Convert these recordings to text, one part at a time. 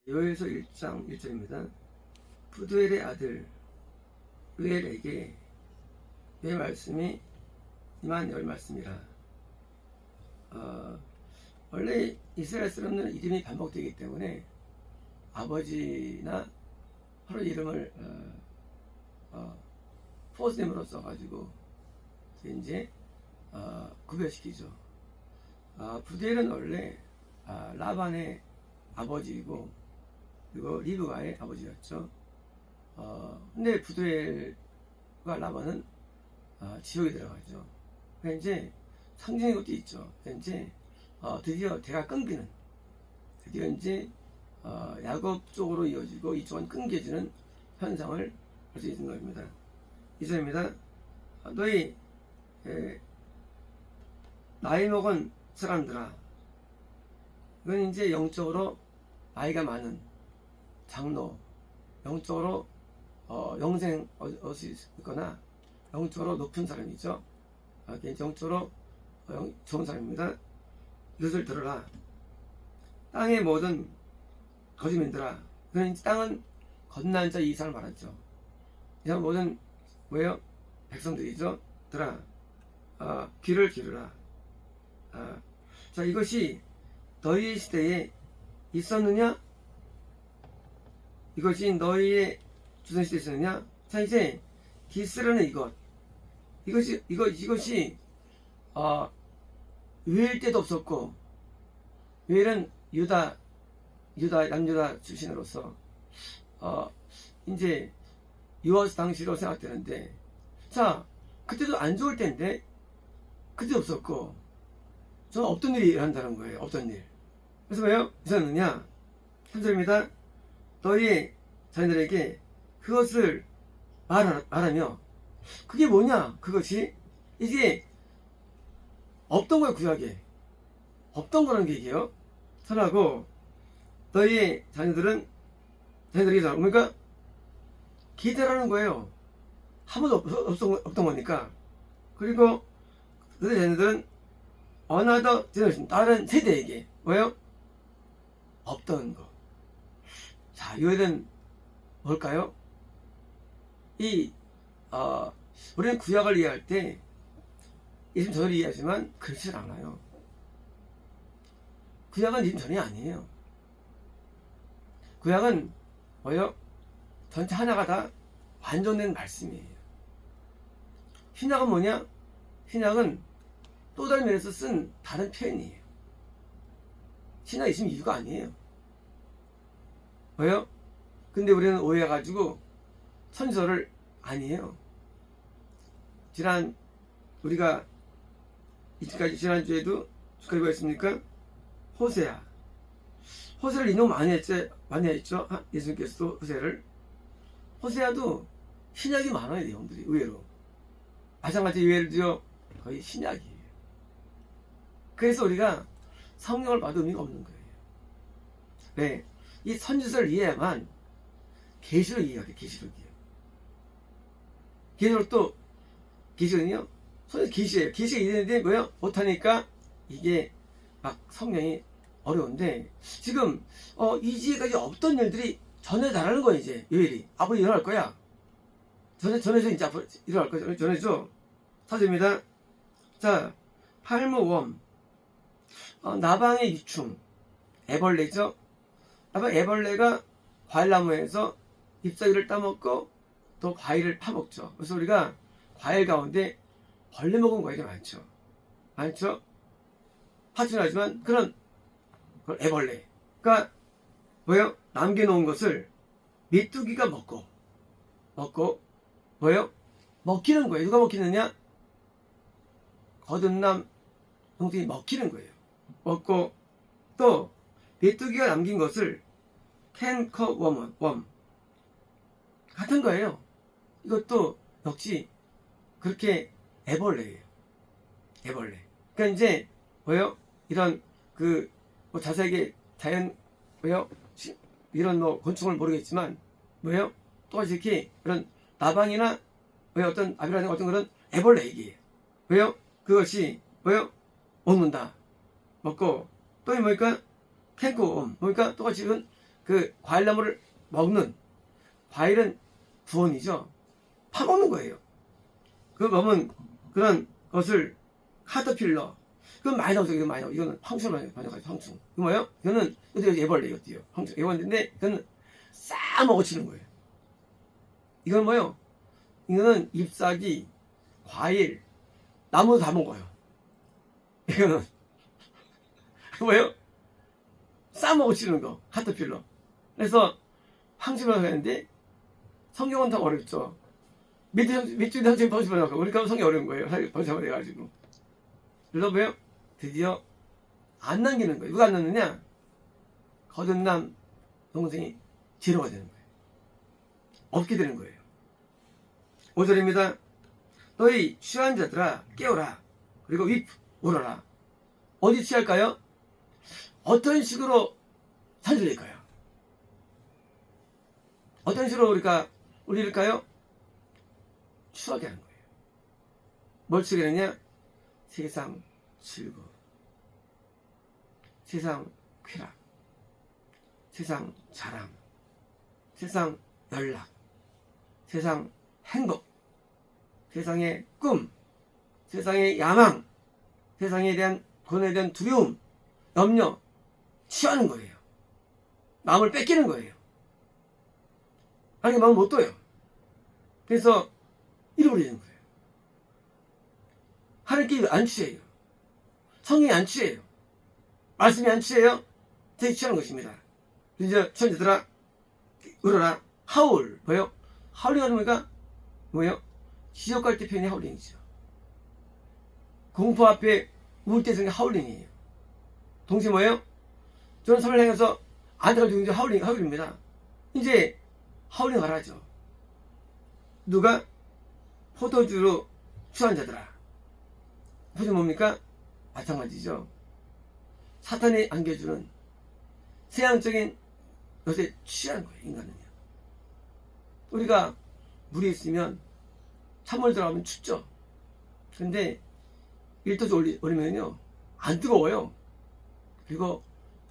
요엘서 1장 1절입니다. 부두엘의 아들 의엘에게 내 말씀이 이만 열 말씀이라. 원래 이스라엘 사람들은 이름이 반복되기 때문에 아버지나 서로 이름을 포스네임으로 써가지고 이제 구별시키죠. 부두엘은 원래 라반의 아버지이고 그리고 리브가의 아버지였죠. 근데 부두엘과 라반은 지옥에 들어가죠. 그러니까 이제 상징의 것도 있죠. 그러니까 이제 드디어 대가 끊기는, 드디어 이제 야곱 쪽으로 이어지고 이쪽은 끊겨지는 현상을 할 수 있는 겁니다. 이절입니다. 너희 나이 먹은 사람들아, 이건 이제 영적으로 나이가 많은 장로, 영적으로 영생 얻을 수 있거나 영적으로 높은 사람이죠. 영적으로 좋은 사람입니다. 이것을 들어라. 땅의 모든 거짓민들아. 그러니까 땅은 거듭난 자 이상을 말하죠. 이 사람 모든 뭐예요? 백성들이죠. 들아. 귀를 기르라. 자, 이것이 너희의 시대에 있었느냐? 이것이 너희의 조선시대에 있었느냐? 자, 이제 기스라는 이것이 요엘 때도 없었고, 요엘은 남유다 출신으로서 이제 요아스 당시로 생각되는데, 자, 그때도 안 좋을 때인데 그때도 없었고, 저는 없던 일이 일어난다는 거예요. 없던 일. 그래서 왜요? 있었느냐? 3절입니다. 너희 자녀들에게 그것을 말하며, 그게 뭐냐? 그것이 이게 없던 거예요. 구약에 없던 거라는 게 이게요. 선하고 너희 자녀들에게 그러니까 기대라는 거예요. 한 번도 없던 거니까. 그리고 너희 자녀들은 어나더 제너레이션, 다른 세대에게 뭐예요? 없던 거. 자, 요엘은 뭘까요? 우리는 구약을 이해할 때 예수님 전을 이해하지만 그렇지 않아요. 구약은 예수님 전이 아니에요. 구약은 뭐예요? 전체 하나가 다 완전된 말씀이에요. 신약은 뭐냐? 신약은 또 다른 면에서 쓴 다른 표현이에요. 신약이 있으면 이유가 아니에요. 왜요? 근데 우리는 오해해가지고 선지서를 아니에요. 우리가 이때까지 지난주에도 축하드리고 있습니까? 호세아를 인용 많이 했죠. 예수님께서도 호세아도 신약이 많아요. 내용들이 의외로 마찬가지 요엘도요 거의 신약이에요. 그래서 우리가 성경을 봐도 의미가 없는 거예요. 네, 이 선지서를 이해해야만 계시록 이해하게. 계시록은요 계시예요. 계시가 이해되는데 뭐예요? 못하니까 이게 막 성경이 어려운데, 지금 이지혜까지 없던 일들이 전해달라는 거예요. 이제 요엘이 앞으로 일어날 거야. 전해져. 이제 앞으로 일어날 거야. 전해줘. 사절입니다. 자, 팔무웜, 나방의 유충, 애벌레죠. 애벌레가 과일나무에서 잎사귀를 따먹고 또 과일을 파먹죠. 그래서 우리가 과일 가운데 벌레 먹은 과일이 많죠. 파충하지만 그걸 애벌레. 그러니까 뭐예요? 남겨놓은 것을 메뚜기가 먹고 뭐예요? 먹히는 거예요. 누가 먹히느냐? 거듭남 형들이 먹히는 거예요. 먹고 또 메뚜기가 남긴 것을 캔커웜 같은 거예요. 이것도 역시 그렇게 애벌레예요. 그러니까 이제 뭐예요? 이런 자세하게 자연 뭐예요? 이런 곤충을 모르겠지만 뭐예요? 똑같이 이렇게 이런 나방이나 어떤 아비라는 어떤 그런 애벌레 얘기예요. 왜요? 그것이 뭐예요? 먹는다. 먹고 또 뭡니까? 캔코옴. 뭡니까? 똑같이 이건 그 과일나무를 먹는, 과일은 구원이죠. 파먹는 거예요. 그 먹은 그런 것을 카터필러, 그건 많이 나오죠. 이건 많이 나오죠. 이거는 황충 많이 나오죠. 황충. 그 뭐예요? 이거는 애벌레, 이것도요. 황충. 애벌레인데 이건 싹 먹어치는 거예요. 이건 뭐예요? 이거는 잎사귀, 과일, 나무도 다 먹어요. 이거는 뭐예요? 싹 먹어치는 거, 카터필러. 그래서 황충이라고 하는데 성경은 다 어렵죠. 밑줄에 성경이 번집어나고 우리가 성경이 어려운 거예요. 번집어내가지고. 그래서 뭐예요? 드디어 안 남기는 거예요. 누가 안 남느냐? 거듭난 동생이 제로가 되는 거예요. 없게 되는 거예요. 5절입니다. 너희 취한 자들아 깨어라. 그리고 울어라. 어디 취할까요? 어떤 식으로 살릴까요? 어떤 식으로 우리일까요? 추하게 하는 거예요. 뭘 추하게 하느냐? 세상 즐거움, 세상 쾌락, 세상 자랑, 세상 연락, 세상 행복, 세상의 꿈, 세상의 야망, 세상에 대한 돈에 대한 두려움, 염려, 취하는 거예요. 마음을 뺏기는 거예요. 하나님께 마음을 못 둬요. 그래서 잃어버리는 거예요. 하나님께 안 취해요. 성령이 안 취해요. 말씀이 안 취해요. 되게 취하는 것입니다. 이제 천지들아 울어라. 하울. 뭐예요? 하울링 하는 거니까 뭐예요? 지옥 갈 때 편이 하울링이죠. 공포 앞에 울 때 쓰는 게 하울링이에요. 동시에 뭐예요? 저는 섬을 향해서 안 들어가지고 이제 하울링입니다. 이제 하울링 하라죠. 누가? 포도주로 취한 자들아. 포도주 뭡니까? 마찬가지죠. 사탄이 안겨주는 세상적인 것에 취하는 거예요. 인간은요. 우리가 물이 있으면 찬물 들어가면 춥죠. 근데 1도 올리면요 안 뜨거워요. 그리고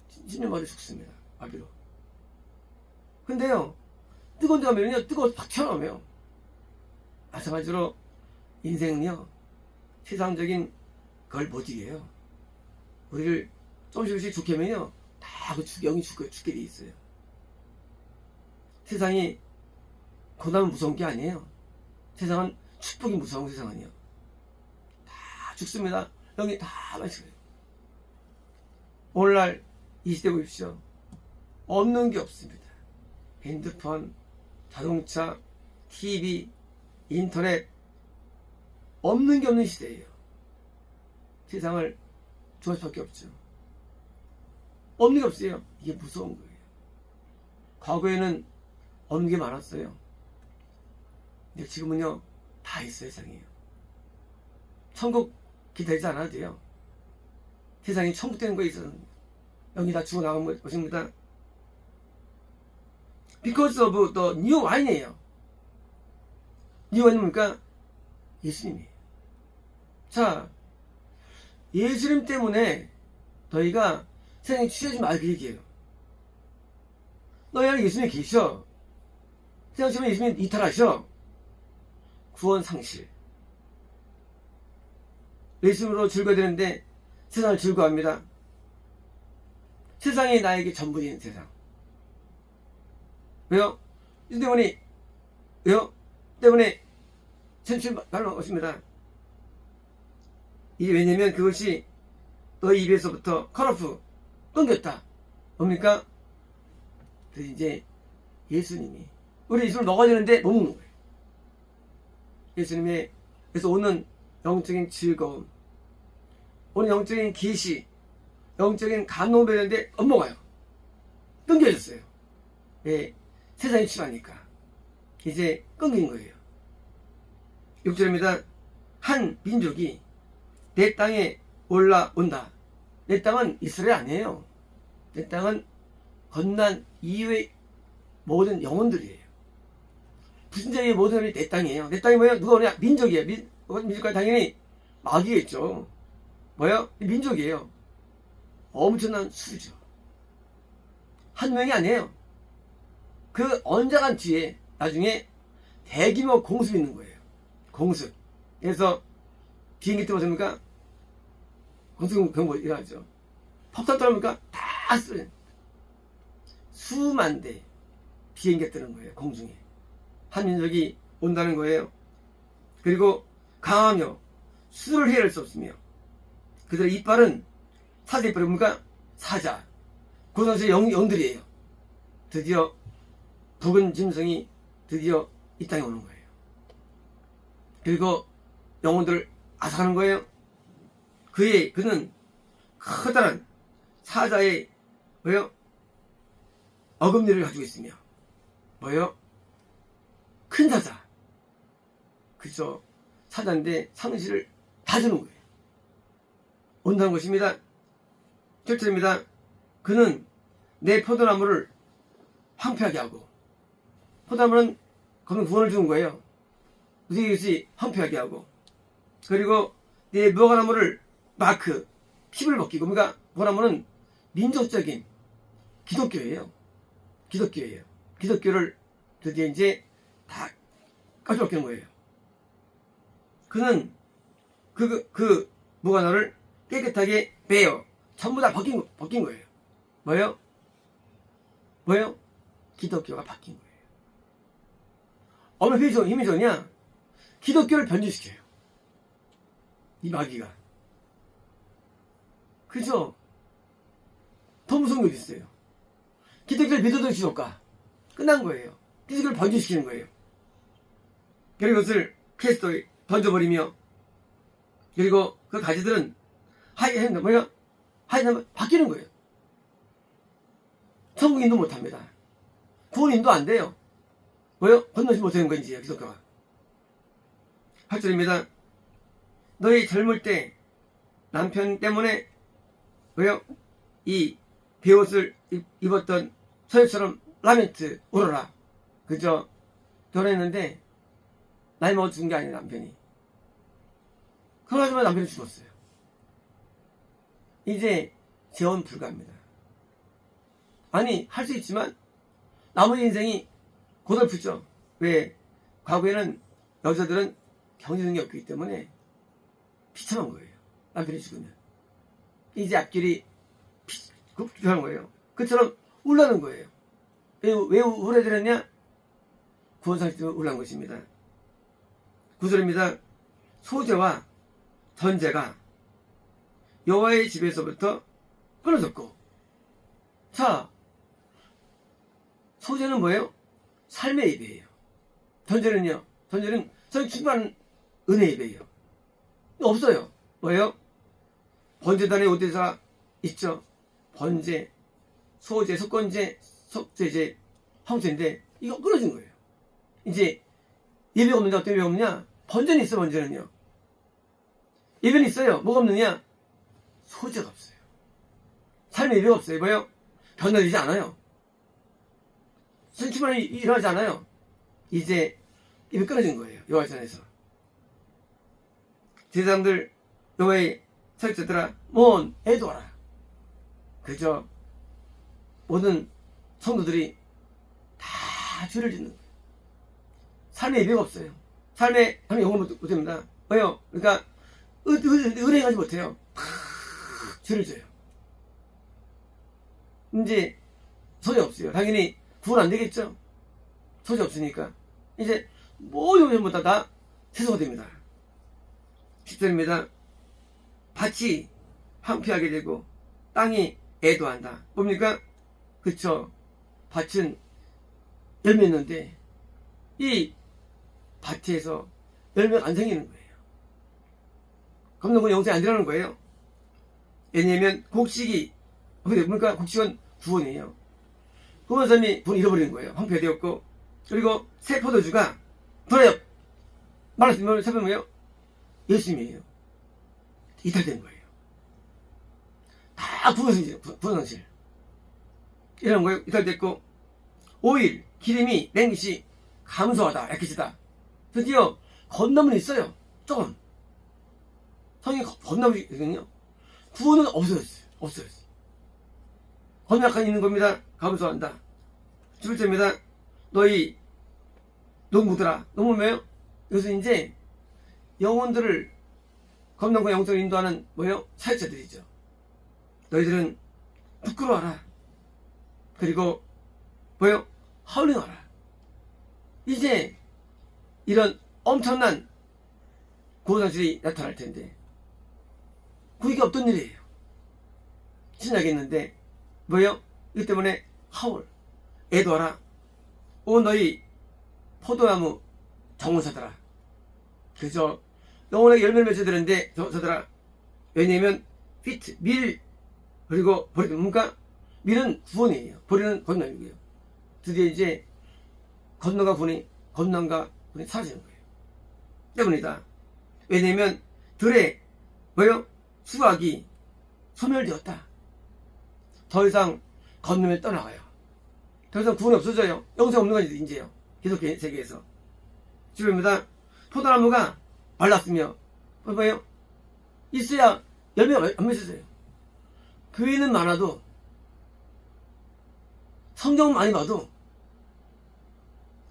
10년마다 죽습니다. 마비로. 근데요 뜨거운 데 가면요 뜨거워서 팍 튀어나오면, 마찬가지로 인생은요 세상적인 걸 못 이겨요. 우리를 조금씩 죽게 하면요 다 그 영이 죽게 돼 있어요. 세상이 고난은 무서운 게 아니에요. 세상은 축복이 무서운 세상은요 다 죽습니다. 영이 다 마시고요. 오늘날 이 시대 보십시오. 없는 게 없습니다. 핸드폰, 자동차, TV, 인터넷, 없는 게 없는 시대예요. 세상을 좋아할 수밖에 없죠. 없는 게 없어요. 이게 무서운 거예요. 과거에는 없는 게 많았어요. 근데 지금은요 다 있어요. 세상이에요. 천국 기다리지 않아도 돼요. 세상에 천국 되는 거에 있어서는 여기 다 죽어 나간 것입니다. Because of the new wine이에요. new wine은 뭡니까? 예수님이에요. 자, 예수님 때문에 너희가 세상에 취하지 말고 얘기해요. 너희 안에 예수님이 계셔. 세상 치면 예수님이 이탈하셔. 구원 상실. 예수님으로 즐거워야 되는데 세상을 즐거워합니다. 세상이 나에게 전부인 세상. 왜요? 이 때문에, 왜요? 때문에 천추 말로 것입니다. 이게 왜냐면 그것이 너희 입에서부터 컷오프 끊겼다. 뭡니까? 그래서 이제 예수님이 우리 예수를 먹어야 되는데 못 먹는 거예요. 예수님의 그래서 오는 영적인 즐거움, 오는 영적인 계시, 영적인 감동을 배우는데 안 먹어요. 끊겨졌어요. 왜? 세상이 취하니까 이제 끊긴 거예요. 6절입니다. 한 민족이 내 땅에 올라온다. 내 땅은 이스라엘 아니에요. 내 땅은 건난 이후의 모든 영혼들이에요. 불신자의 모든 사람이 내 땅이에요. 내 땅이 뭐예요? 누가 오냐? 민족이에요. 민족과 당연히 마귀겠죠. 뭐예요? 민족이에요. 엄청난 수죠. 한 명이 아니에요. 그 언젠간 뒤에 나중에 대규모 공습이 있는 거예요. 공습. 그래서 비행기 뜨거습니까? 공습 경보 일어나죠. 폭탄 떨어집니까? 다 쓰러져. 수만 대 비행기가 뜨는 거예요. 공중에. 한민족이 온다는 거예요. 그리고 강하며 수를 헤아릴 수 없으며 그들의 이빨은 사자 이빨이 뭡니까? 사자. 고선수의 영들이에요. 드디어 붉은 짐승이 드디어 이 땅에 오는 거예요. 그리고 영혼들을 앗아가는 거예요. 그는 커다란 사자의 뭐요? 어금니를 가지고 있으며 뭐요? 큰 사자. 그죠? 사자인데 상실을 다 주는 거예요. 온다는 것입니다. 7절입니다. 그는 내 포도나무를 황폐하게 하고 포도나무는 그는 구원을 주는 거예요. 이것이 황폐하게 하고 그리고 내 무화과나무를 마크 피부를 벗기고 그러니까 무화과나무는 민족적인 기독교예요. 기독교를 드디어 이제 다 까져벗기는 거예요. 그는 그 무화과나무를 깨끗하게 빼어 전부 다 벗긴 거예요. 뭐요? 기독교가 바뀐 거예요. 어느 힘이 좋냐? 기독교를 변질시켜요. 이 마귀가. 그죠? 더 무서운 게 있어요. 기독교를 믿어도 지옥가. 끝난 거예요. 기독교를 변질시키는 거예요. 그리고 그것을 그리스도에 던져버리며 그리고 그 가지들은 하이하면 바뀌는 거예요. 천국인도 못합니다. 구원인도 안 돼요. 건너지 못하는 건지 기독교가. 8절입니다. 너희 젊을 때 남편 때문에 이 베옷을 입었던 소녀처럼 라멘트 울어라. 그저 결혼했는데 나이 먹어 죽은 게 아니에요. 남편이. 그러지만 남편이 죽었어요. 이제 재혼 불가합니다. 아니 할 수 있지만 나머지 인생이 고달프죠. 왜? 과거에는 여자들은 경제능력이 없기 때문에 비참한 거예요. 남편이 죽으면. 이제 앞길이 비참한 거예요. 그처럼 울라는 거예요. 왜 울어드렸냐? 구원상 때문에 울란 것입니다. 9절입니다. 소재와 전제가 여호와의 집에서부터 끊어졌고 자 소재는 뭐예요? 삶의 예배예요. 전제는요? 전제는 충분한 은혜의 예배예요. 없어요. 뭐예요? 번제단의 5대사가 있죠. 번제, 소제, 속건제, 속제제, 황제인데 이거 끊어진 거예요. 이제 예배가 없는데 어떤 예배가 없느냐? 번제는 있어. 번제는요. 예배는 있어요. 뭐가 없느냐? 소제가 없어요. 삶의 예배가 없어요. 뭐예요? 변화되지 않아요. 성취만이 일어나지 않아요. 이제 예배 끊어진 거예요. 여호와 전에서. 제사장들 여호와의 사역자들아 뭔 애도하라. 그저 모든 성도들이 다 죄를 짓는 거예요. 삶의 예배가 없어요. 삶의 영혼을 못합니다. 왜요? 그러니까 은혜하지 못해요. 죄를 져요. 이제 소리 없어요. 당연히 구원 안 되겠죠. 소리 없으니까 이제 모든 전부 다 세수가 됩니다. 10절입니다. 밭이 황폐하게 되고 땅이 애도한다. 뭡니까? 그쵸. 밭은 열매 있는데 이 밭에서 열매가 안 생기는 거예요. 그럼 그 영생이 안 되라는 거예요. 왜냐면 곡식이 뭡니까? 곡식은 구원이에요. 구원 사람이 구원 잃어버리는 거예요. 황폐되었고 그리고 새 포도주가 돌아요. 말했으면 새 포도주가 예수님이에요. 이탈된 거예요. 다 구원성실 이런 거예요. 이탈됐고 오일, 기름이 랭깃이 감소하다, 약해지다. 드디어 건너문 있어요. 조금 성이 건너문이 있거든요. 구원은 없어졌어요. 건너간 있는 겁니다. 감소한다. 11절입니다. 너희 농부들아. 농부 뭐예요? 이것은 이제 영혼들을 검정과 영성을 인도하는 뭐예요? 사역자들이죠. 너희들은 부끄러워하라. 그리고 뭐예요? 하울링하라. 이제 이런 엄청난 구원사실이 나타날 텐데 그게 없던 일이에요. 신약에 있는데 뭐예요? 이것 때문에 하울, 애도하라. 오 너희 포도나무 정원사들아. 그래서 영원하게 열매를 맺어야 되는데 저들아. 왜냐면 피트, 밀, 그리고 보리. 뭔가 밀은 구원이에요. 보리는 건너이고요. 드디어 이제 건너가 보니 건너가 보니 사라지는 거예요. 때문이다. 왜냐면 들의 뭐요? 수확이 소멸되었다. 더 이상 건너면 떠나가요. 더 이상 구원이 없어져요. 영생 없는 거지 이제요. 계속 세계에서. 지금입니다. 포도나무가 말랐으며 뭐예요? 있어야 열매가 안 맺어져요. 교회는 많아도 성경 많이 봐도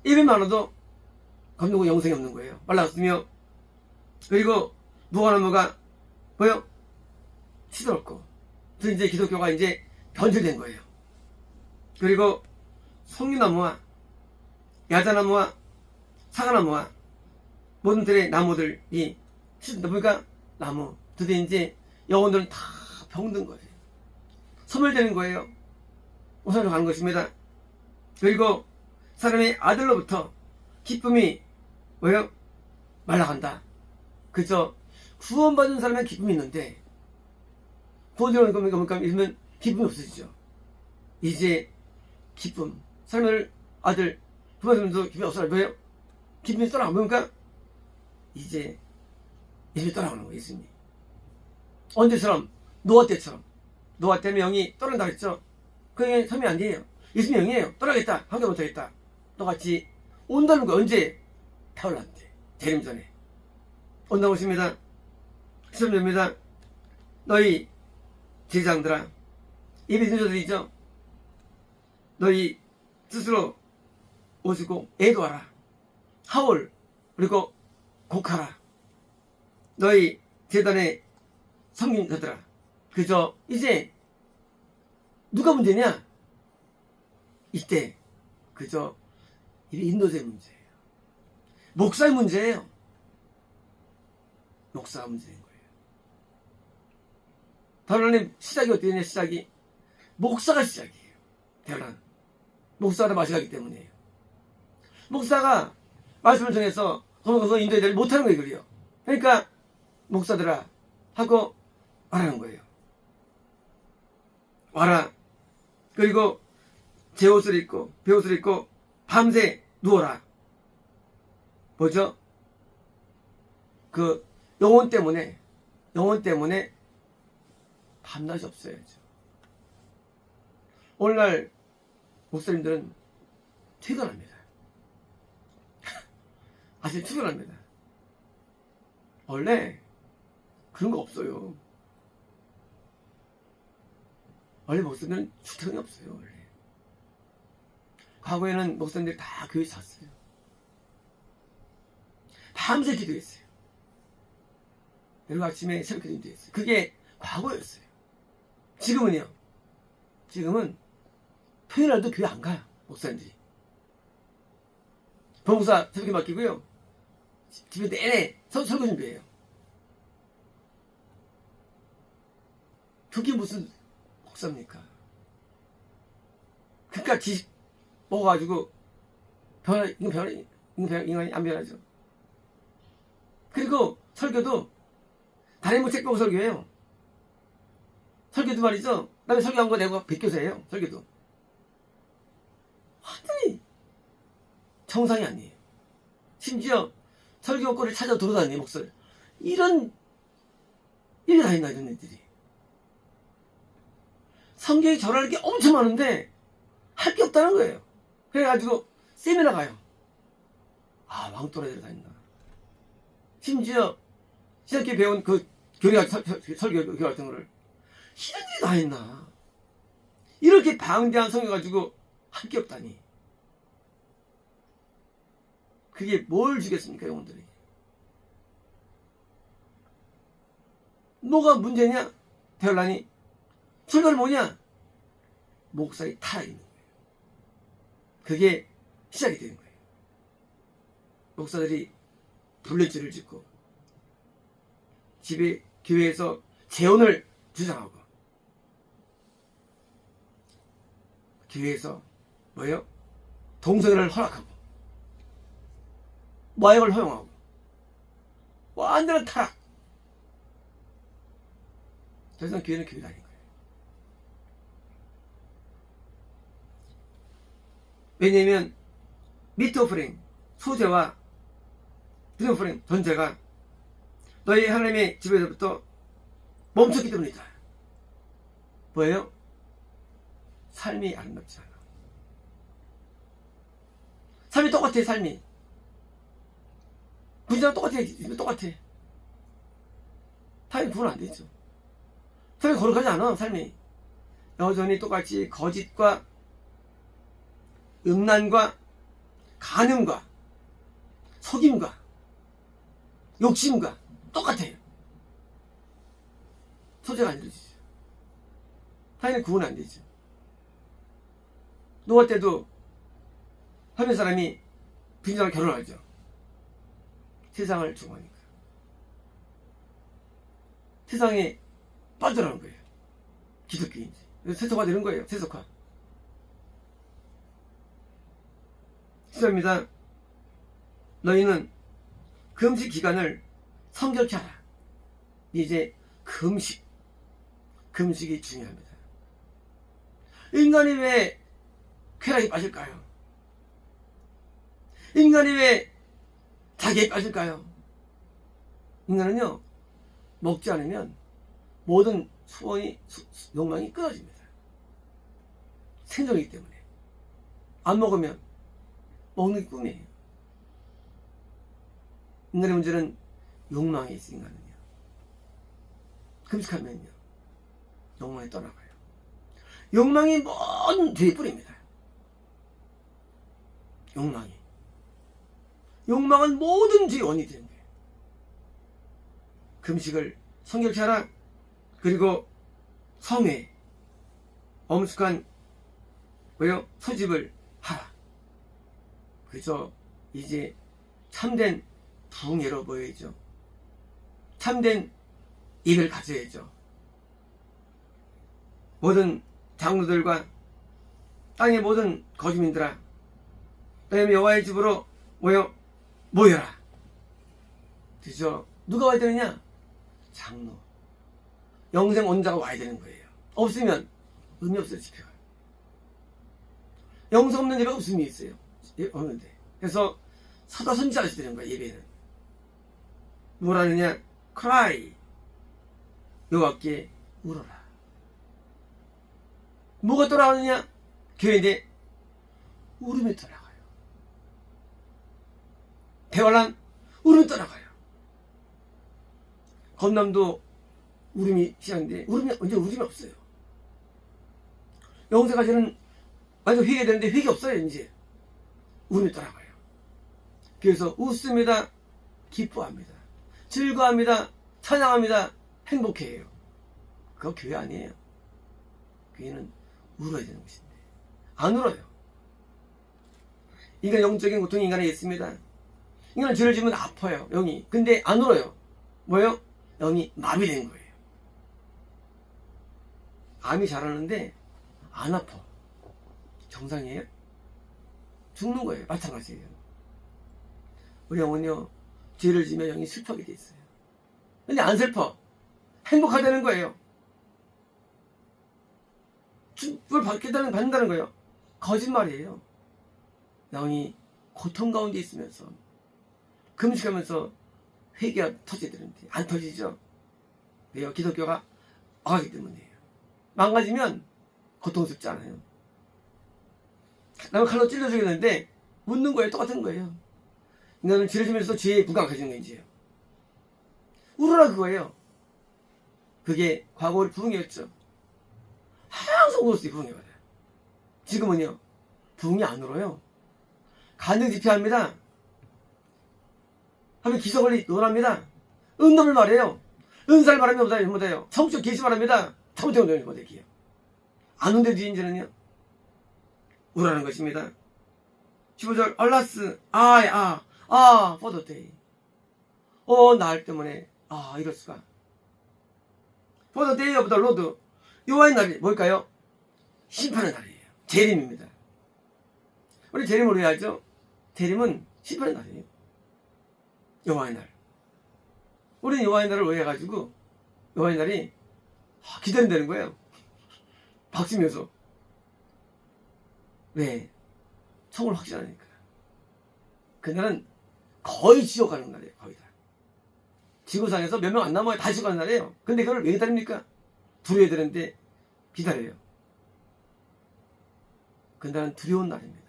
예배 많아도 감동과 영생이 없는 거예요. 말랐으며 그리고 무화나무가 뭐예요? 시들었고 그래서 이제 기독교가 이제 변질된 거예요. 그리고 성류나무와 야자나무와 사과나무와 모든 들의 나무들이 시들다 보니까 나무 드디어 이제 영혼들은 다 병든 거예요. 소멸되는 거예요. 우선으로 가는 것입니다. 그리고 사람의 아들로부터 기쁨이 뭐예요? 말라간다. 그저 구원받은 사람의 기쁨이 있는데 구원되는 겁니까? 뭔가 이러면 기쁨이 없어지죠. 이제 기쁨, 사람의 아들 구원받으면서 기쁨이 없어요. 뭐예요? 기쁨이 떠나가 뭔가 이제 예수님이 떠나가는 거예요. 예수님이 언제처럼 노아 때처럼. 노아 때는 영이 떠난다 그랬죠. 그게 섬이 아니에요. 예수님이 영이에요. 떠나겠다. 한개 못하겠다. 똑같이 온다는 거 언제? 타올랐는데 재림 전에 온다고 하십니다. 시험됩니다. 너희 제장들아 예비 신자들이죠. 너희 스스로 오시고 애도하라. 하울 그리고 곡하라. 너희 제단의 성인자들아. 그저 이제 누가 문제냐? 이때 그저 인도자의 문제예요. 목사의 문제예요. 목사가 문제인 거예요. 하나님 시작이 어떻게 되냐? 시작이 목사가 시작이에요. 대란 목사가 마시가기 때문이에요. 목사가 말씀을 통해서 거기서 인도자들이 못하는 거예요. 그래요. 그러니까 목사들아 하고 말하는 거예요. 와라. 그리고 제 옷을 입고 베옷을 입고 밤새 누워라. 뭐죠? 그 영혼 때문에 밤낮이 없어야죠. 오늘날 목사님들은 퇴근합니다. 아침 출근합니다. 원래 그런 거 없어요. 원래 목사님은 출퇴근이 없어요. 원래. 과거에는 목사님들이 다 교회 잤어요. 밤새 기도했어요. 그리고 아침에 새벽 기도 했어요. 그게 과거였어요. 지금은요. 지금은 토요일날도 교회 안 가요. 목사님들이. 봉사 새벽에 맡기고요. 집에 내내 설교 준비해요. 그게 무슨 목사입니까? 그깟 지식 먹어가지고 인간이 안 변하죠. 그리고 설교도 다른 뭐 책 보고 설교해요. 설교도 말이죠. 남의 설교한 거 내고 베껴서해요. 설교도. 완전히 정상이 아니에요. 심지어 설교권을 찾아 돌아다니는 목소리. 이런 일이 다 있나 이런 애들이. 성경에 절할 게 엄청 많은데 할 게 없다는 거예요. 그래가지고 세미나 가요. 아 왕또라이들 다 있나. 심지어 신학교 배운 그 교리 설교 같은 거를 이런 일이 다 있나. 이렇게 방대한 성경 가지고 할 게 없다니. 그게 뭘 주겠습니까, 영혼들이? 뭐가 문제냐? 대열란이. 출발이 뭐냐? 목사의 타락이 있는 거예요. 그게 시작이 되는 거예요. 목사들이 불륜죄를 짓고 집에 교회에서 재혼을 주장하고 교회에서 뭐예요? 동성애를 허락하고 마약을 허용하고 완전한 타락. 더 이상 교회는 교회가 아닌 거예요. 왜냐하면 미트 오프링, 소재와 드림 오프링, 전제가 너희 하나님의 집에서부터 멈췄기 때문이다. 뭐예요? 삶이 아름답지 않아. 삶이 똑같아. 삶이 분이랑 똑같아. 삶이 구분 안 되죠. 삶이 거룩하지 않아. 삶이 여전히 똑같이 거짓과 음란과 간음과 속임과 욕심과 똑같아요. 소재가 안 되죠. 삶이 구분 안 되죠. 노아 때도 하는 사람이 빈자랑 결혼하죠. 세상을 좋아하니까. 세상에 빠져나오는 거예요. 기독교인지. 세속화 되는 거예요. 세속화. 시작입니다. 너희는 금식 기간을 성결케 하라. 이제 금식이 중요합니다. 인간이 왜 쾌락에 빠질까요? 인간이 왜 자기에 빠질까요? 인간은요, 먹지 않으면 모든 소원이, 욕망이 끊어집니다. 생존이기 때문에. 안 먹으면 먹는 게 꿈이에요. 인간의 문제는 욕망이 있어, 인간은요. 금식하면요, 욕망이 떠나가요. 욕망이 먼 죄의 뿌리입니다. 욕망은 모든 죄의 원인이 되는 거예요. 금식을 성결케 하라. 그리고 성회, 엄숙한 소집을 하라. 그래서 이제 참된 부흥회로 모여야죠. 참된 예배를 가져야죠. 모든 장로들과 땅의 모든 거주민들아, 너희 여호와의 집으로 모여라. 그죠? 누가 와야 되느냐? 장로, 영생 원자가 와야 되는 거예요. 없으면 의미 없어요. 집회가. 영생 없는 예배가 무슨 의미 있어요? 없는데. 그래서 사도 선지자에서 드리는 거예요. 예배는 뭐라 하느냐? cry, 여호와께 울어라. 뭐가 돌아오느냐? 교회인데 울음이 떠나가요. 대환란 울음이 떠나가요. 건남도 울음이 시작인데 언제 울음이 없어요. 영생까지는 완전 회개가 되는데 회개 없어요. 이제 울음이 떠나가요. 그래서 웃습니다. 기뻐합니다. 즐거워합니다. 찬양합니다. 행복해해요. 그거 교회 아니에요. 교회는 울어야 되는 것인데 안 울어요. 인간 영적인 고통이 인간에게 있습니다. 인간은 죄를 지으면 아파요. 영이. 근데 안 울어요. 뭐예요? 영이 마비된 거예요. 암이 자라는데 안 아파. 정상이에요? 죽는 거예요. 마찬가지예요. 우리 영은요, 죄를 지면 영이 슬퍼하게 돼 있어요. 근데 안 슬퍼. 행복하다는 거예요. 축복을 받는다는 거예요. 거짓말이에요. 영이 고통 가운데 있으면서 금식하면서 회개가 터져야 되는데 안 터지죠. 왜요? 기독교가 망하기 때문이에요. 망가지면 고통스럽지 않아요. 남을 칼로 찔러 죽였는데 웃는 거예요. 똑같은 거예요. 인간은 죄를 지면서 죄에 불감해지는 거지요. 울어라 그거예요. 그게 과거의 부흥이었죠. 항상 울었어요. 부흥회가. 지금은요, 부흥이 안 울어요. 간증 집회합니다. 하면 기성을 논합니다. 은놈을 말해요. 은사를 말하면 못해요. 청축 계시 말합니다. 잘못된 못해요. 안 온데 뒤인지는요. 우라는 것입니다. 15절 얼라스 포도데이. 날 때문에 이럴 수가. 포도데이 오브 더 로드. 여호와의 날이 뭘까요? 심판의 날이에요. 재림입니다. 우리 재림을 왜 알죠? 재림은 심판의 날이에요. 여호와의 날. 우리는 여호와의 날을 왜 해가지고 여호와의 날이 기다린다는 거예요. 박수면서. 왜? 청을 확신하니까. 그날은 거의 지옥 가는 날이에요. 거의 다. 지구상에서 몇 명 안 남아요. 다 지옥 가는 날이에요. 근데 그걸 왜 기다립니까? 두려워야 되는데 기다려요. 그날은 두려운 날입니다.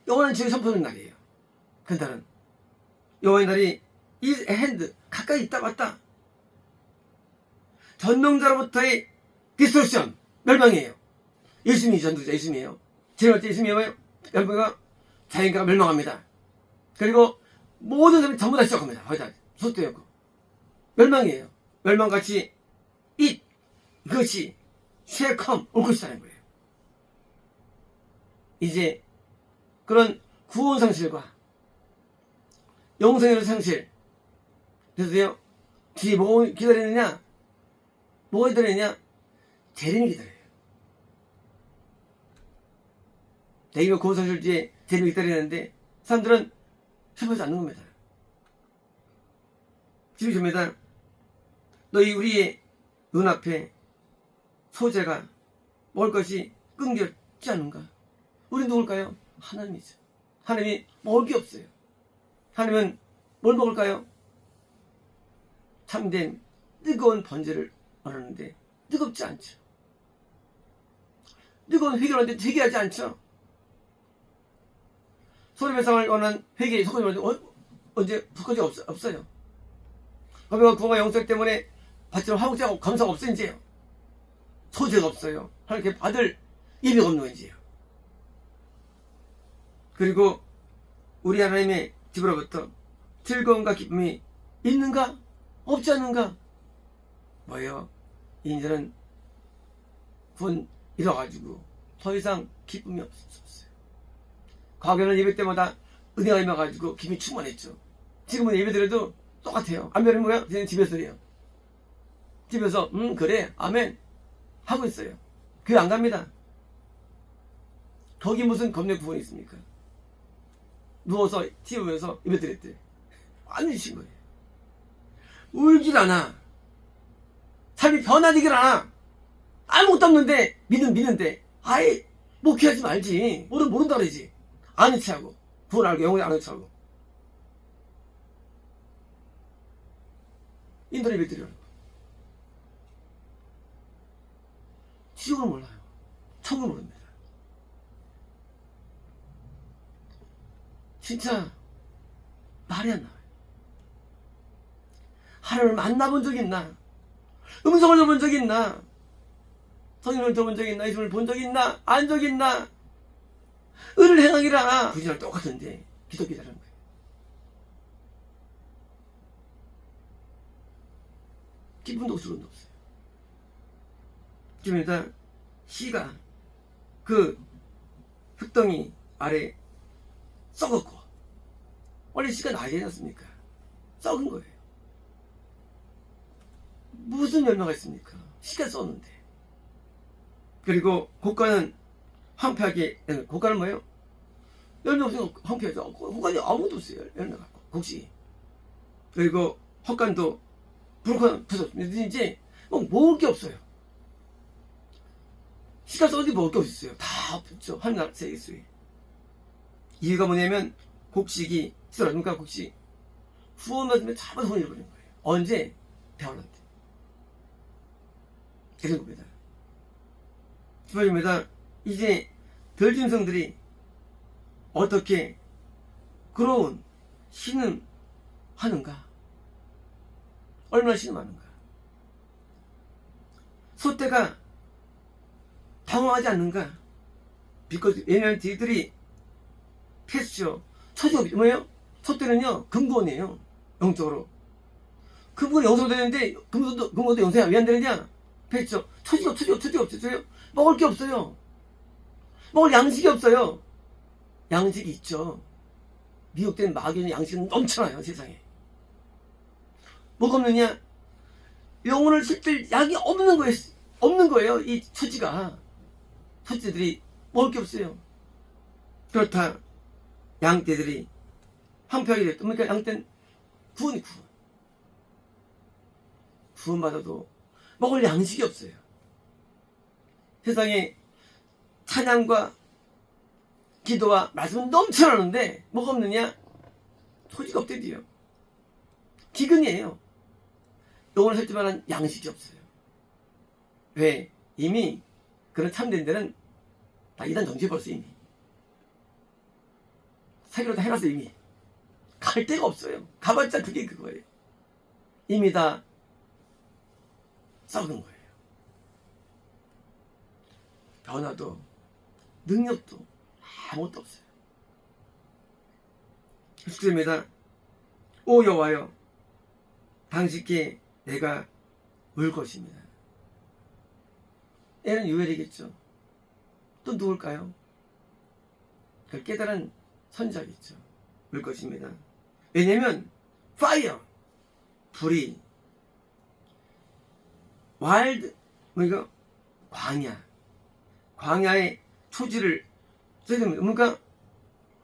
여호와는 주의 선포하는 날이에요. 그날은 여호와의 날이 is at hand, 가까이 있다 왔다. 전능자로부터의 디스토션, 멸망이에요. 예수님이 전능자, 예수님이에요. 제일 때 예수님이 뭐예요? 멸망과 자연가가 멸망합니다. 그리고 모든 사람이 전부 다 시작합니다. 거의 다 소수였고 멸망이에요. 멸망같이 그것이 쉐컴 올 것이라는 거예요. 이제 그런 구원 상실과 영생의 상실. 그래서요, 뒤에 뭐 기다리느냐? 뭐가 기다리느냐? 재림이 기다려요. 대기가 구원 상실 뒤에 재림이 기다리는데 사람들은 해보지 않는 겁니다. 집이 줍니다. 너희 우리의 눈앞에 소재가 먹을 것이 끊겼지 않은가? 우리 누굴까요? 하나님이죠. 하나님이 먹을 게 없어요. 하나님은 뭘 먹을까요? 참된 뜨거운 번제를 원하는데 뜨겁지 않죠. 뜨거운 회개를 하는데 회개하지 않죠. 손해배상을 원한 회개, 속을 언제 불거지 없어요. 법과 구원과 영생 때문에 받지는 화목제하고 감사가 없어 이제요. 소재가 없어요. 하나님께 받을 예비가 없는 거 이제요. 그리고 우리 하나님의 집으로부터 즐거움과 기쁨이 있는가? 없지 않는가? 뭐예요? 이제는 구원 잃어가지고 더 이상 기쁨이 없었어요. 과거에는 예배 때마다 은혜가 임해가지고 기쁨이 충만했죠. 지금은 예배 드려도 똑같아요. 안 배우는 거야? 그냥 집에서 해요. 집에서 그래 아멘 하고 있어요. 교회 안 갑니다. 거기 무슨 겁내 구원이 있습니까? 누워서 TV 보면서 예배 드렸대. 안 주신 거예요. 울질 않아. 삶이 변화되질 않아. 아무것도 없는데 믿는데 아예 목회하지 말지. 모른다 그러지. 아는 체하고 구원 알고 영혼에 아는 체하고 인터넷 예배 드리라는 거. 지옥을 몰라요. 천국을 모릅니다. 진짜 말이 안 나와요. 하나님을 만나본 적이 있나? 음성을 들어본 적이 있나? 성령을 들어본 적이 있나? 예수님을 본 적이 있나? 안 적이 있나? 의를 행하기라. 부지랑 똑같은데 기독교라는 거예요. 기쁨도 수론도 없어요. 지금이다 씨가 그 흙덩이 아래 썩었고 원래 씨가 나지 않았습니까? 썩은 거예요. 무슨 열매가 있습니까? 씨가 썩는데. 그리고 고가는 황폐하게, 고가는 뭐예요? 열매 없으면 황폐하죠. 고가는 아무것도 없어요. 열매가. 곡식. 그리고 헛간도 불룩한 부쉈습니다. 이제 뭐 먹을 게 없어요. 씨가 썩어도 먹을 게 없어요. 다 없죠. 하늘 세계수에. 이유가 뭐냐면 곡식이 쓰러집니까? 곡식. 후원 받으면 잡아서 손을 잃어버리는 거예요. 언제? 배울한테. 이런 겁니다. 주말입니다. 이제 별짐승들이 어떻게 그런 신음하는가? 얼마나 신음하는가? 소떼가 당황하지 않는가? 왜냐하면 저희들이 패스죠. 초지가 뭐예요? 촛대는요 금고원이에요. 영적으로. 금고는 영성도 되는데 금고도 영성이 왜 안 되느냐? 그랬죠. 초지가 없어요. 먹을 게 없어요. 먹을 양식이 없어요. 양식이 있죠. 미혹된 마귀는 양식은 넘쳐나요 세상에. 뭐가 없느냐? 영혼을 실들 양이 없는 거예요. 이 처지가. 처지들이 먹을 게 없어요. 그렇다 양떼들이 황폐하게 됐다. 그러니까 양떼는 구원받아도 먹을 양식이 없어요. 세상에 찬양과 기도와 말씀은 넘쳐나는데 뭐가 없느냐? 소지가 없대요. 기근이에요. 영혼을 살릴 만한 양식이 없어요. 왜? 이미 그런 참된 데는 다 이단 정지해 벌써 이미. 사기로 다 해놨어 이미. 갈 데가 없어요. 가봤자 그게 그거예요. 이미 다 썩은 거예요. 변화도 능력도 아무것도 없어요. 숙제입니다. 오 여호와여 당신께 내가 울 것입니다. 애는 유엘이겠죠. 또 누굴까요? 그 깨달은 선자겠죠. 울 것입니다. 왜냐면 파이어 불이 와일드 뭐이거 광야의 초지를 써야 됩니다. 그러니까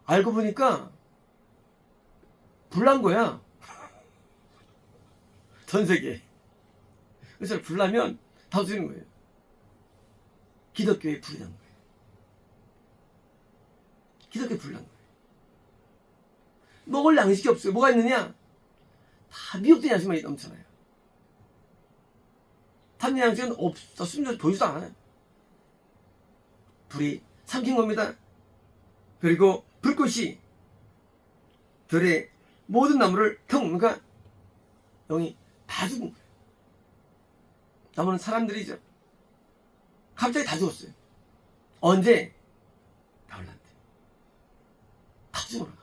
알고 보니까 불난 거야. 전 세계에. 그래서 불나면 다 없어지는 거예요. 기독교에 불이 난 거예요. 기독교에 불난 거예요. 먹을 양식이 없어요. 뭐가 있느냐? 다 미혹된 양식만 넘쳐나요. 탐내 양식은 없었으면 보이지도 않아요. 불이 삼킨 겁니다. 그리고 불꽃이 들의 모든 나무를 그러니까 영이 다 죽은 거예요. 나무는 사람들이죠. 갑자기 다 죽었어요. 언제? 겨울날 때. 다 죽어나가.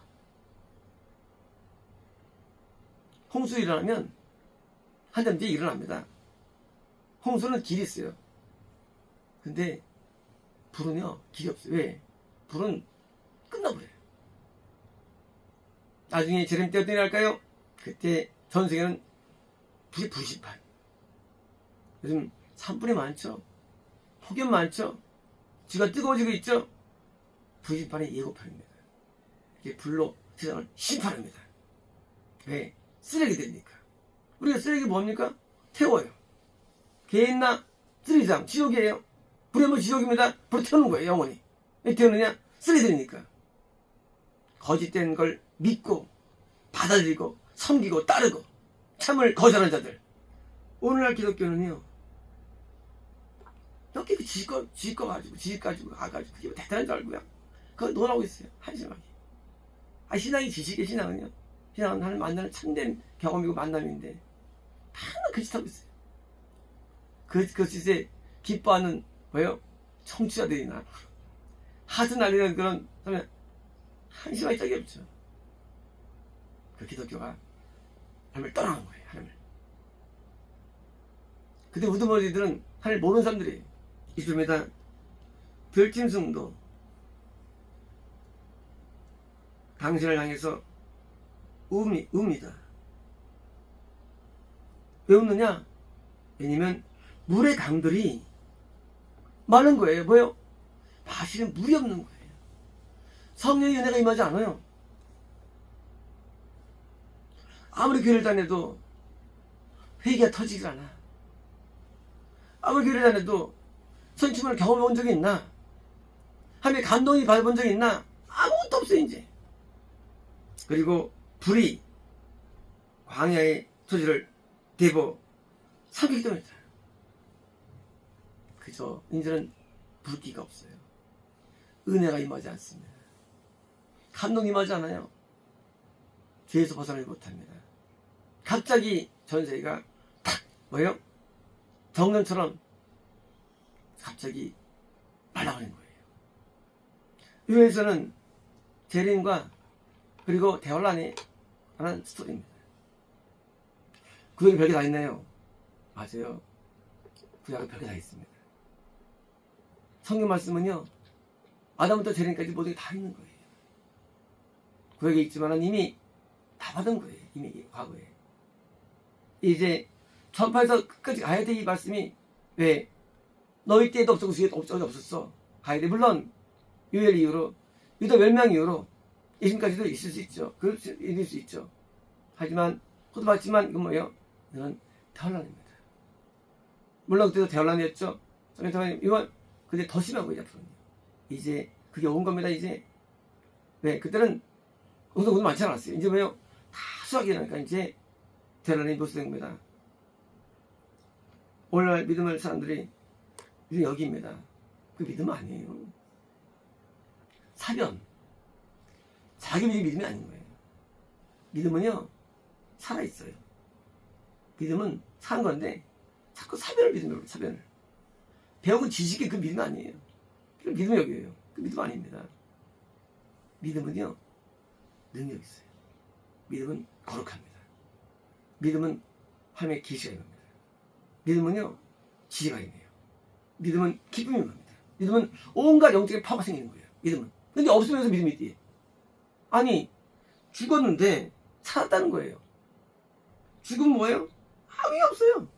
홍수 일어나면 한 달 뒤에 일어납니다. 홍수는 길이 있어요. 근데 불은요 길이 없어요. 왜? 불은 끝나버려요. 나중에 재림 때 어떤 일 할까요? 그때 전 세계는 불이 불시판. 요즘 산불이 많죠. 폭염 많죠. 지가 뜨거워지고 있죠. 불시판의 예고편입니다. 이게 불로 세상을 심판합니다. 왜? 쓰레기 되니까. 우리가 쓰레기 뭡니까? 태워요. 개인나 쓰레기장 지옥이에요. 불이 뭐 지옥입니다. 불을 태우는 거예요. 영원히. 왜 태우느냐? 쓰레기들이니까. 거짓된 걸 믿고 받아들이고 섬기고 따르고 참을 거절한 자들. 오늘날 기독교는요 이렇게 지거 가지고 가가지고 그게 대단한 줄 알고요. 그거 논하고 있어요. 한심하게. 신앙이 지식의 신앙은요. 신앙은 하나님 만나는 참된 경험이고 만남인데 하나 그 짓 하고 있어요. 그 짓에 기뻐하는 뭐예요? 청취자들이나 하트 날리는 그런 사람이 한심하게 짝이 없죠. 그 기독교가 하나님을 떠나는 거예요. 하나님을. 근데 우두머리들은 하나님을 모르는 사람들이에요. 있습니다. 들짐승도 당신을 향해서 웁니다. 왜 웃느냐? 왜냐면 물의 강들이 마른 거예요. 뭐예요? 마시는 물이 없는 거예요. 성령의 은혜가 임하지 않아요. 아무리 교회를 다녀도 회개가 터지질 않아. 아무리 교회를 다녀도 선침을 경험해 본 적이 있나? 하나님의 감동이 받아본 적이 있나? 아무것도 없어요 이제. 그리고 불이 광야의 토지를 대보 삼키기 때문에 그저 이제는 불기가 없어요. 은혜가 임하지 않습니다. 감동이 임하지 않아요. 죄에서 벗어나지 못합니다. 갑자기 전 세계가 탁 뭐예요? 정년처럼 갑자기 말라버린 거예요. 교회에서는 재림과 그리고 대환란이 하는 스토리입니다. 구약에 별게 다 있나요? 맞아요. 구약에 별게 다 있습니다. 성경 말씀은요, 아담부터 재림까지 모든 게 다 있는 거예요. 구약에 있지만은 이미 다 받은 거예요. 이미 과거에. 이제 전파에서 끝까지 가야 돼. 이 말씀이 왜 너희 때에도 없었고 주에 없었어. 가야 돼. 물론 요엘 이후로 유다 멸망 이후로 예수님까지도 있을 수 있죠. 있을 수 있죠. 하지만 호도받지만 이건 뭐예요? 이건 대환란입니다. 물론 그때도 대환란이었죠. 이건 근데 더 심하고 이제 앞으로는 이제 그게 온 겁니다. 이제 왜 그때는 운동 많지 않았어요. 이제 뭐예요? 다 수학이 일어나니까 이제 대환란이 노출된 겁니다. 오늘날 믿음을 사람들이 여기입니다. 그 믿음 아니에요. 사변. 자기 믿음이 아닌 거예요. 믿음은요, 살아있어요. 믿음은 사는 건데, 자꾸 사변을 믿음으로, 사변을. 배운 지식이 그 믿음 아니에요. 그 믿음이 여기에요. 그 믿음 아닙니다. 믿음은요, 능력이 있어요. 믿음은 거룩합니다. 믿음은 하나님의 계시가 임합니다. 믿음은요, 지혜가 임해요. 믿음은 기쁨이 임합니다. 믿음은 온갖 영적인 파워가 생기는 거예요. 믿음은. 근데 없으면서 믿음이 있대. 아니, 죽었는데 살았다는 거예요. 죽으면 뭐예요? 아무 게 없어요.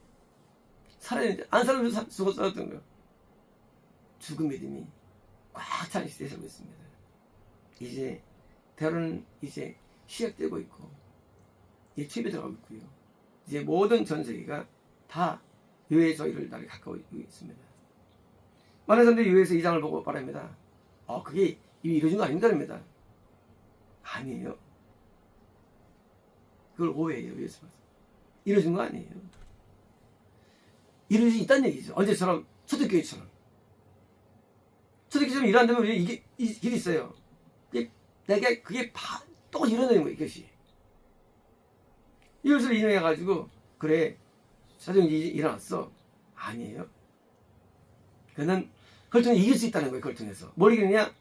살아야지. 안 살아도 죽었던 거예요. 죽은 믿음이 꽉 찬 시대에 살고 있습니다. 이제 대화는 이제 시작되고 있고 이제 초입에 들어가고 있고요. 이제 모든 전 세계가 다 요해서 이를 날에 가까워 있습니다. 많은 사람들이 요해서 2장을 보고 말합니다. 그게 이미 이루어진 거 아닙니다. 아니에요. 그걸 오해해요. 요해서 봐서. 이루어진 거 아니에요. 이루어질 수 있다는 얘기죠. 언제처럼 초대교회처럼. 초대교회처럼 일한다면 우리 이게 이 길이 있어요. 내가 그게 또 일어나는 거예요. 이것이. 이것을 인용해가지고 그래 사정이 일어났어. 아니에요. 그는 그걸 통해 이길 수 있다는 거예요. 그걸 통해서. 뭘 이기느냐?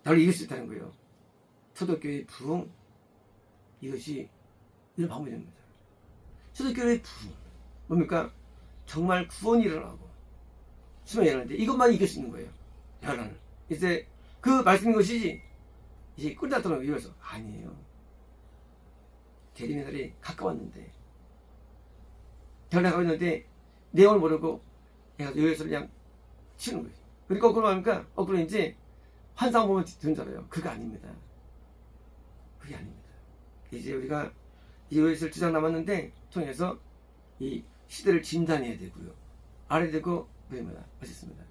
나를 이길 수 있다는 거예요. 초대교회의 부흥, 이것이 이런 방법이 됩니다. 초대교회의 부흥, 뭡니까? 정말 구원이 일어나고 수명이 일어나는데 이것만 이길 수 있는 거예요. 대환란을. 이제 그 말씀인 것이지 이제 꿀다 떠나고 이래서 아니에요. 재림의 날이 가까웠는데 대환란이 가까웠는데 내용을 모르고 내가 요해서 그냥 치는 거예요. 그러니까 거꾸로 하니까 거꾸로 이제 환상 보면 되는 줄 알아요. 그거 아닙니다. 그게 아닙니다. 이제 우리가 이 요해서를 2장 남았는데 통해서 이 시대를 진단해야 되고요. 알아야 되고 그럽니다. 멋있습니다.